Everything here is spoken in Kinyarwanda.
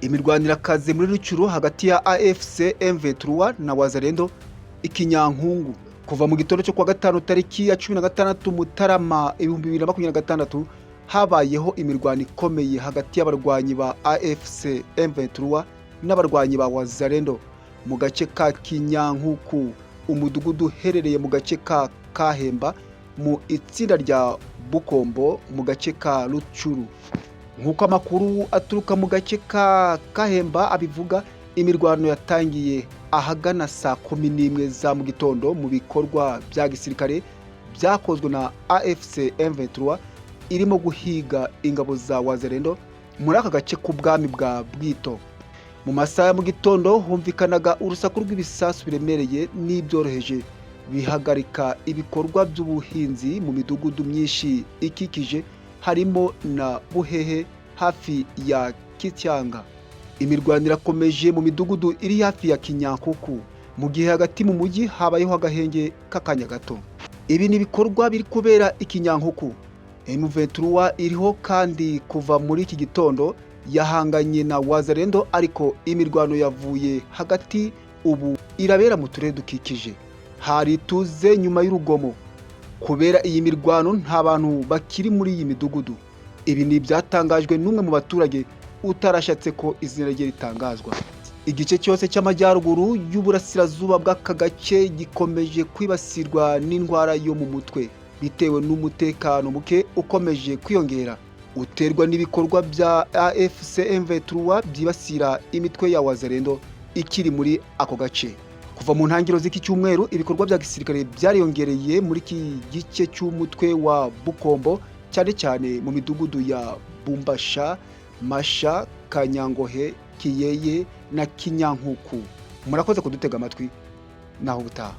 Imirwanirakazi muri Rucuru hagati ya AFC M23 na Wazalendo ikinyankungu kuva mu gitondo cyo kwa gatanu tariki ya 16 Mutarama 2026 habayeho imirwano ikomeye hagati y'abarwanyi ba AFC M23 n'abarwanyi ba Wazalendo mu gace ka Kinyankuku, umudugudu uherereye mu gace ka Kahemba mu itsinda rya Bukombo mu gace ka Rucuru. Nk'uko amakuru aturuka mu gace ka Kahemba abivuga, imirwano yatangiye ahagana saa 11 za mu gitondo mu bikorwa bya gisirikare byakozwe na AFC M23 irimo guhiga ingabo za Wazalendo muri aka gace k'ubwami bwa Bwito. Mu masaha ya mu gitondo humvikanaga urusaku rw'ibisasu biremereye n'ibyoroheje bihagarika ibikorwa by'ubuhinzi mu midugudu myinshi ikikije, harimo na Buhehe hafi ya Kityanga. Imirwano irakomeje mu midugudu iri hafi ya Kinyankuku, mu gihe hagati mu mujyi habayeho agahenge k'akanya gato. Ibi ni ibikorwa biri kubera ikinyankuku. M23 iriho kandi kuva muri iki gitondo yahanganye na Wazalendo, ariko imirwano yavuye hagati ubu irabera mu turere dukikije. Hari tuze nyuma y'urugomo. Kubera iyi mirwano nta bantu bakiri muri iyi midugudu. Ibi ni byatangajwe n'umwe mu baturage utarashatse ko izina rye ritangazwa. Igice cyose cy'amajyaruguru y'uburasirazuba bw'aka gace gikomeje kwibasirwa n'indwara yo mu mutwe bitewe n'umutekano muke ukomeje kwiyongera uterwa n'ibikorwa bya AFC M23 byibasira imitwe ya Wazalendo ikiri muri ako gace. Kuva mu ntangiriro z'iki cyumweru ibikorwa bya gisirikare byariyongereye muri iki gice cy'umutwe wa Bukombo, cyane cyane mu midugudu ya Bumbasha, Masha, Kanyangohe, Kiyeye na Kinyankuku. Murakoze kudutega amatwi, naho ubutaha.